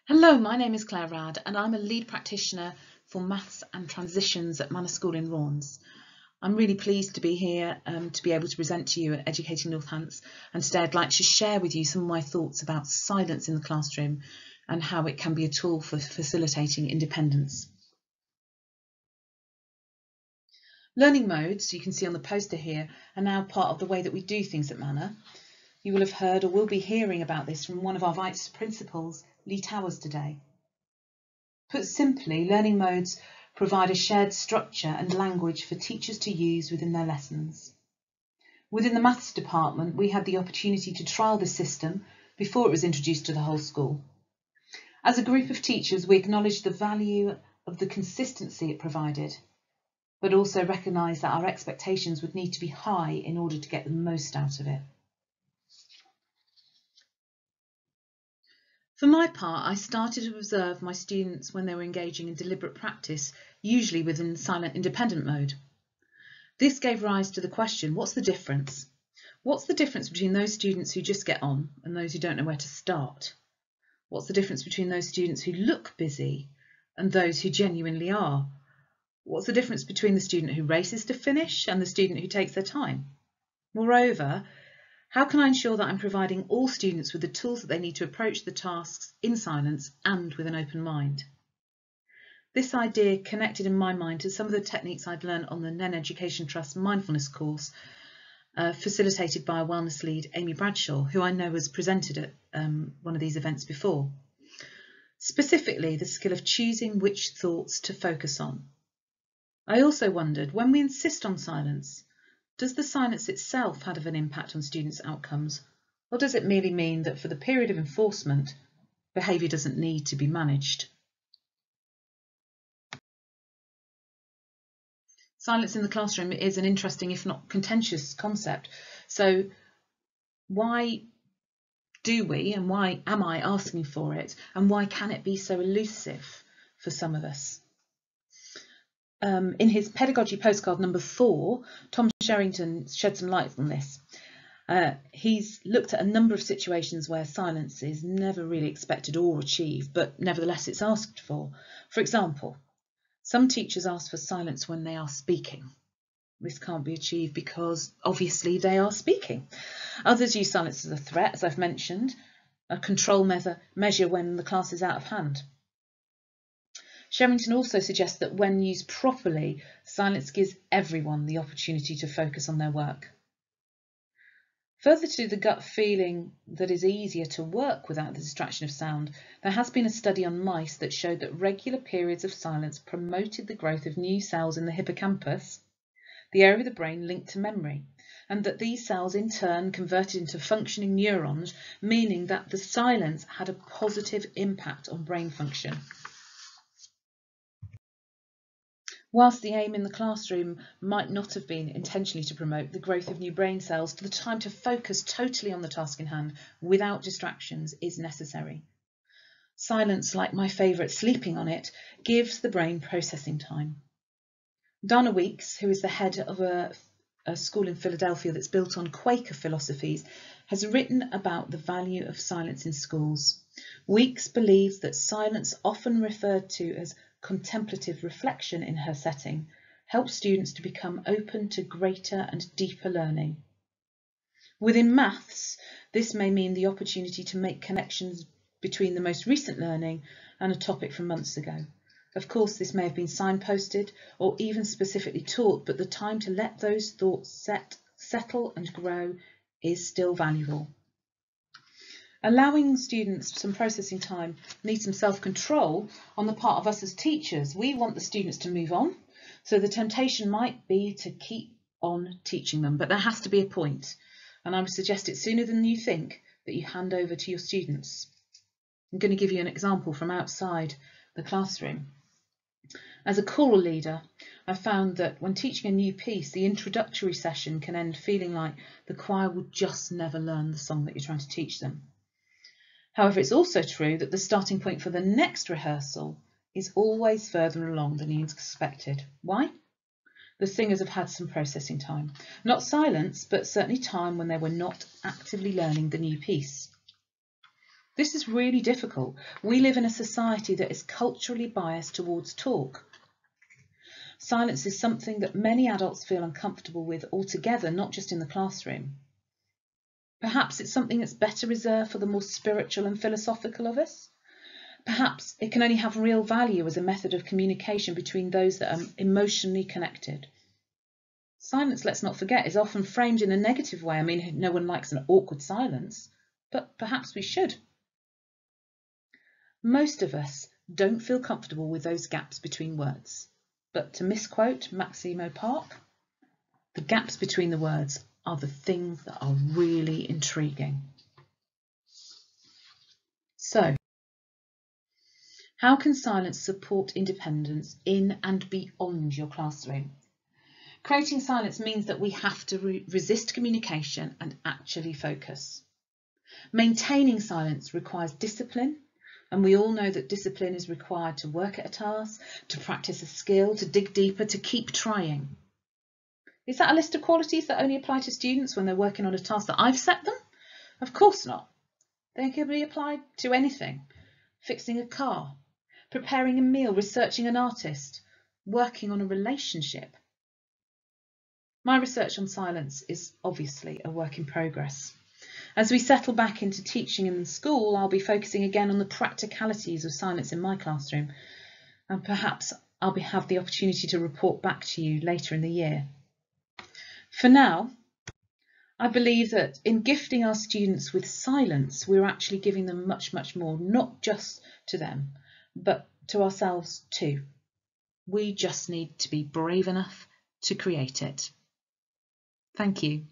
Hello, my name is Claire Radd and I'm a lead practitioner for Maths and Transitions at Manor School in Northants. I'm really pleased to be here to be able to present to you at Educating Northants, and today I'd like to share with you some of my thoughts about silence in the classroom and how it can be a tool for facilitating independence. Learning modes, you can see on the poster here, are now part of the way that we do things at Manor. You will have heard or will be hearing about this from one of our vice principals, Lee Towers, today. Put simply, learning modes provide a shared structure and language for teachers to use within their lessons. Within the maths department, we had the opportunity to trial this system before it was introduced to the whole school. As a group of teachers, we acknowledged the value of the consistency it provided, but also recognised that our expectations would need to be high in order to get the most out of it. For my part, I started to observe my students when they were engaging in deliberate practice, usually within silent independent mode. This gave rise to the question, what's the difference? What's the difference between those students who just get on and those who don't know where to start? What's the difference between those students who look busy and those who genuinely are? What's the difference between the student who races to finish and the student who takes their time? Moreover, how can I ensure that I'm providing all students with the tools that they need to approach the tasks in silence and with an open mind? This idea connected in my mind to some of the techniques I'd learned on the NEN Education Trust mindfulness course, facilitated by a wellness lead, Amy Bradshaw, who I know has presented at one of these events before. Specifically, the skill of choosing which thoughts to focus on. I also wondered, when we insist on silence, does the silence itself have an impact on students' outcomes, or does it merely mean that for the period of enforcement, behaviour doesn't need to be managed? Silence in the classroom is an interesting, if not contentious, concept. So why do we, and why am I asking for it, and why can it be so elusive for some of us? In his pedagogy postcard number 4, Tom Sherrington shed some light on this. He's looked at a number of situations where silence is never really expected or achieved, but nevertheless it's asked for. For example, some teachers ask for silence when they are speaking. This can't be achieved because obviously they are speaking. Others use silence as a threat, as I've mentioned, a control measure when the class is out of hand. Sherrington also suggests that when used properly, silence gives everyone the opportunity to focus on their work. Further to the gut feeling that is easier to work without the distraction of sound, there has been a study on mice that showed that regular periods of silence promoted the growth of new cells in the hippocampus, the area of the brain linked to memory, and that these cells in turn converted into functioning neurons, meaning that the silence had a positive impact on brain function. Whilst the aim in the classroom might not have been intentionally to promote the growth of new brain cells, the time to focus totally on the task in hand without distractions is necessary. Silence, like my favourite, sleeping on it, gives the brain processing time. Dana Weeks, who is the head of a school in Philadelphia that's built on Quaker philosophies, has written about the value of silence in schools. Weeks believes that silence, often referred to as contemplative reflection in her setting, helps students to become open to greater and deeper learning. Within maths, this may mean the opportunity to make connections between the most recent learning and a topic from months ago. Of course, this may have been signposted or even specifically taught, but the time to let those thoughts settle and grow is still valuable. Allowing students some processing time needs some self-control on the part of us as teachers. We want the students to move on, so the temptation might be to keep on teaching them, but there has to be a point, and I would suggest it sooner than you think that you hand over to your students. I'm going to give you an example from outside the classroom. As a choral leader, I found that when teaching a new piece, the introductory session can end feeling like the choir will just never learn the song that you're trying to teach them. However, it's also true that the starting point for the next rehearsal is always further along than you expected. Why? The singers have had some processing time. Not silence, but certainly time when they were not actively learning the new piece. This is really difficult. We live in a society that is culturally biased towards talk. Silence is something that many adults feel uncomfortable with altogether, not just in the classroom. Perhaps it's something that's better reserved for the more spiritual and philosophical of us. Perhaps it can only have real value as a method of communication between those that are emotionally connected. Silence, let's not forget, is often framed in a negative way. I mean, no one likes an awkward silence, but perhaps we should. Most of us don't feel comfortable with those gaps between words. But to misquote Maximo Park, the gaps between the words are the things that are really intriguing. So, how can silence support independence in and beyond your classroom? Creating silence means that we have to resist communication and actually focus. Maintaining silence requires discipline, and we all know that discipline is required to work at a task, to practice a skill, to dig deeper, to keep trying. Is that a list of qualities that only apply to students when they're working on a task that I've set them? Of course not. They can be applied to anything. Fixing a car, preparing a meal, researching an artist, working on a relationship. My research on silence is obviously a work in progress. As we settle back into teaching in school, I'll be focusing again on the practicalities of silence in my classroom, and perhaps I'll have the opportunity to report back to you later in the year. For now, I believe that in gifting our students with silence, we're actually giving them much, much more, not just to them, but to ourselves too. We just need to be brave enough to create it. Thank you.